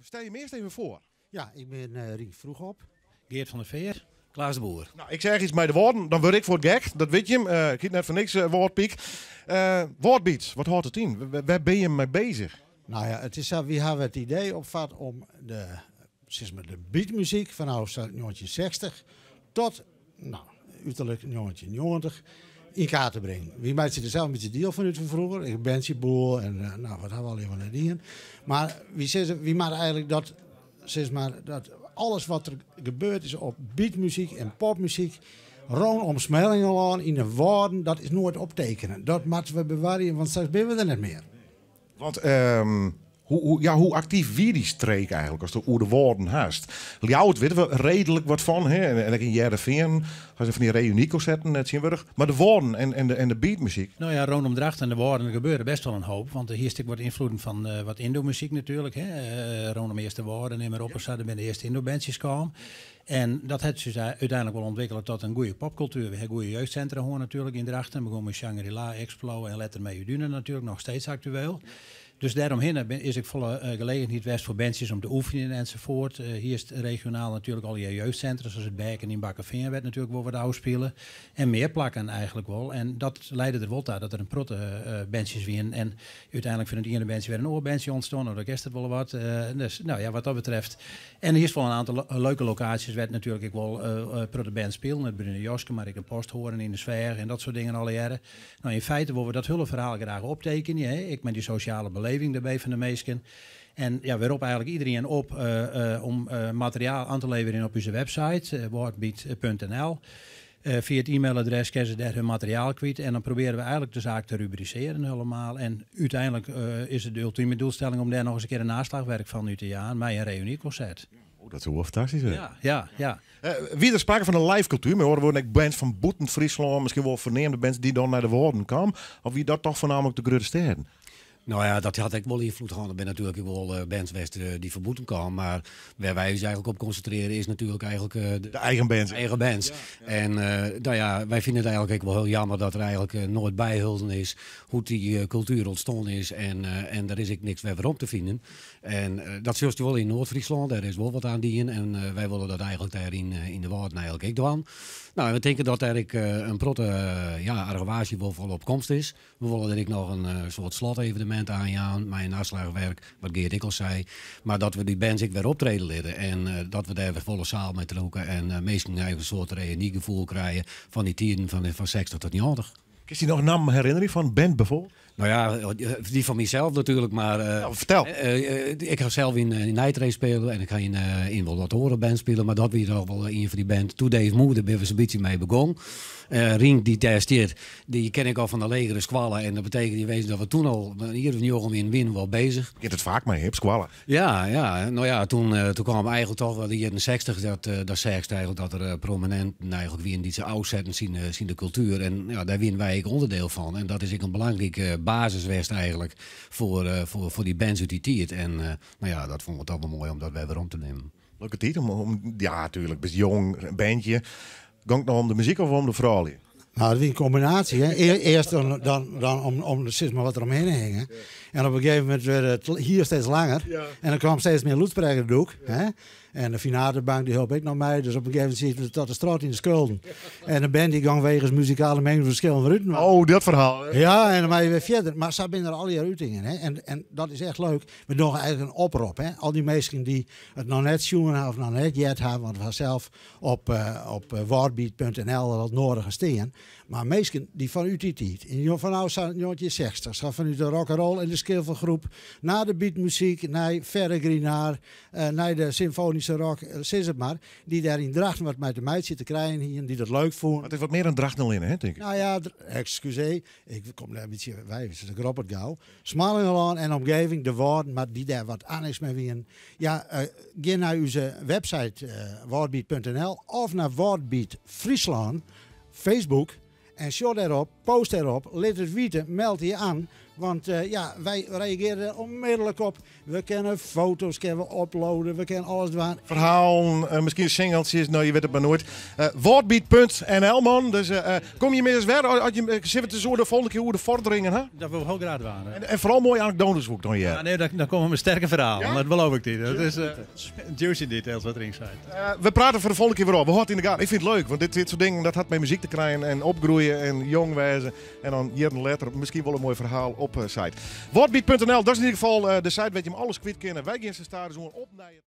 Stel je me eerst even voor. Ja, ik ben Rien Vroegop. Geert van der Veer, Klaas de Boer. Nou, ik zeg iets met de woorden, dan word ik voor het gek. Dat weet je hem. Ik heb net van niks woordpiek. Woordbeats, wat hoort het in? Waar ben je mee bezig? Nou ja, het is zo, we hebben het idee opvat om de beatmuziek vanaf 1960 tot, uiterlijk 1990 in kaart te brengen. Wie maakt er zelf een beetje deel van uit van vroeger? Ik ben Boel en wat hebben we al even nadien. Maar wie maakt eigenlijk dat alles wat er gebeurd is op beatmuziek en popmuziek, rondom Smellingelaan in de woorden, dat is nooit optekenen. Dat moeten we bewaren, want straks ben we er niet meer. Want hoe actief wie die streek eigenlijk als de oude woorden haast? Ljouwt weten we redelijk wat van. Hè? En ik in Jereveen, als van die reunieconcerten net zien we. Maar de woorden en de beatmuziek. Nou ja, rondom Dracht en de woorden gebeuren best wel een hoop. Want hier stik wat invloeden van wat Indo-muziek natuurlijk. Hè? Rondom eerste woorden en maar op zouden bij de eerste Indo-bandjes komen. En dat heeft dus uiteindelijk wel ontwikkeld tot een goede popcultuur. We hebben goede jeugdcentra gewoon natuurlijk in Drachten. We begonnen met Shangri-La, Explo en Letter met Udine natuurlijk nog steeds actueel. Dus daaromheen is ik volle gelegenheid west voor bandjes om te oefenen enzovoort. Hier is het regionaal natuurlijk al je jeugdcentra, zoals het Berken in Bakkerveen werd natuurlijk wel wat afspelen. En meer plakken eigenlijk wel. En dat leidde er wel toe dat er een protte bandjes weer. En uiteindelijk van het ene bandje weer een oorbandje ontstaan. Nou, dat is het wel wat. Dus nou ja, wat dat betreft. En hier is wel een aantal leuke locaties. Werd natuurlijk ik wel protte band spelen. Het Brune Joske, maar ik een post horen in de sfeer en dat soort dingen alle jaren. Nou, in feite willen we dat hele verhaal graag optekenen. Hè? Ik met die sociale beleving daarbij van de meesten. En ja, waarop eigenlijk iedereen op om materiaal aan te leveren op onze website, woordbeat.nl. Via het e-mailadres kunnen ze daar hun materiaal kwijt. En dan proberen we eigenlijk de zaak te rubriceren helemaal. En uiteindelijk is het de ultieme doelstelling om daar nog eens een keer een naslagwerk van u te jagen. Met een reunieconcert. Oh, dat is wel fantastisch. Hè? Ja. Wie er sprake van een live cultuur, maar horen we ook bands van Boeten, Friesland, misschien wel verneemde bands die dan naar de woorden kwamen. Of wie dat toch voornamelijk de grote steden? Nou ja, dat had ik wel invloed gehad. Er ben natuurlijk wel bands die verboeten kwamen. Maar waar wij ons eigenlijk op concentreren is natuurlijk eigenlijk de eigen bands. Eigen bands. Ja. En wij vinden het eigenlijk wel heel jammer dat er eigenlijk nooit bijhulden is hoe die cultuur ontstaan is. En daar is ik niks meer op te vinden. En dat zult je wel in Noord-Friesland. Daar is wel wat aan die in. En wij willen dat eigenlijk daar in de Waard eigenlijk ook doen. Nou, we denken dat er een protte arrogage wel vol op komst is. We willen er nog een soort slotevenement aan mijn naslagwerk, wat Geert ik al zei. Maar dat we die bands ik weer optreden leren. En dat we daar weer volle zaal mee trokken. En meestal een soort reuniegevoel krijgen van die tijden van 60 tot 90. Is die nog een naam herinnering van een band bijvoorbeeld? Nou ja, die van mezelf natuurlijk, maar vertel. Ik ga zelf in Night spelen en ik ga in wel wat horenband spelen, maar dat weer nog wel een van die band. Toen Dave Moe, daar ben we zo'n beetje mee begonnen. Rien die testeert, die ken ik al van de legere squallen en dat betekent in wezen dat we toen al hier of niet om in win wel bezig. Je hebt het vaak mee, hebt squallen. Ja, nou ja, toen kwam eigenlijk toch wel in de 60 dat zegt eigenlijk dat er prominent eigenlijk weer in die oud zetten zien de cultuur en ja, daar winnen wij onderdeel van en dat is een belangrijke basiswest eigenlijk voor die bands uit die tijd. En nou ja, dat vond ik toch wel mooi om dat weer om te nemen. Leuke tijd om ja, natuurlijk, best jong, een bandje. Ging het nou om de muziek of om de vrouw? Nou, dat is een combinatie. Hè. Eerst dan om de maar wat eromheen hingen. En op een gegeven moment werd het hier steeds langer. Ja. En dan kwam steeds meer loedspreker doek. Hè. En de finalerbank die hielp ik nog mee. Dus op een gegeven moment zitten we tot de straat in de schulden. En de band die ging wegens muzikale meningsverschillen vooruit. Oh, dat verhaal. Hè? Ja, en dan ben je weer verder. Maar zo zijn er al die uitingen. Hè. En dat is echt leuk. We doen eigenlijk een oproep. Hè. Al die mensen die het nog net zoenen of nog net jet hebben. Want we gaan zelf op woordbeat.nl dat nodige steen. Maar mensen die vanuit die tijd, vanaf 1960, vanuit de rock'n'roll en de skillfulgroep, naar de beatmuziek, naar Verre naar de symfonische rock, zeg het maar, die daar in Drachten wat met de meid zitten krijgen hier, die dat leuk vonden. Het is wat meer een Drachten in, hè, denk ik. Nou ja, excuseer, ik kom daar een beetje, wij zijn grap het gauw. Smallingelaan en omgeving, de woorden, maar die daar wat aan is met wie. Ja, ga naar onze website woordbeat.nl of naar Woordbeat Friesland, Facebook. En show daarop, post daarop, laat het weten, meld je aan. Want ja, wij reageren er onmiddellijk op. We kunnen foto's uploaden, we kunnen alles doen. Verhalen, misschien singeltjes, nou je weet het maar nooit. Woordbeat.nl man, dus kom je meer eens weer als je zit te zo de volgende keer hoe de vorderingen, hè? Dat we heel graag waren. En vooral mooie anekdotes ook dan, Ja, nee, dan komen we sterke verhalen, Ja? dat beloof ik niet. Dat is juicy details wat erin zijn. We praten voor de volgende keer weer op. We houden in de gaten. Ik vind het leuk, want dit soort dingen dat had met muziek te krijgen en opgroeien en jong wijzen. En dan jaren later misschien wel een mooi verhaal op site. Woordbeat.nl, dat is in ieder geval de site waar je hem alles kwijt kennen. Wij gaan ze staan zo op naar je.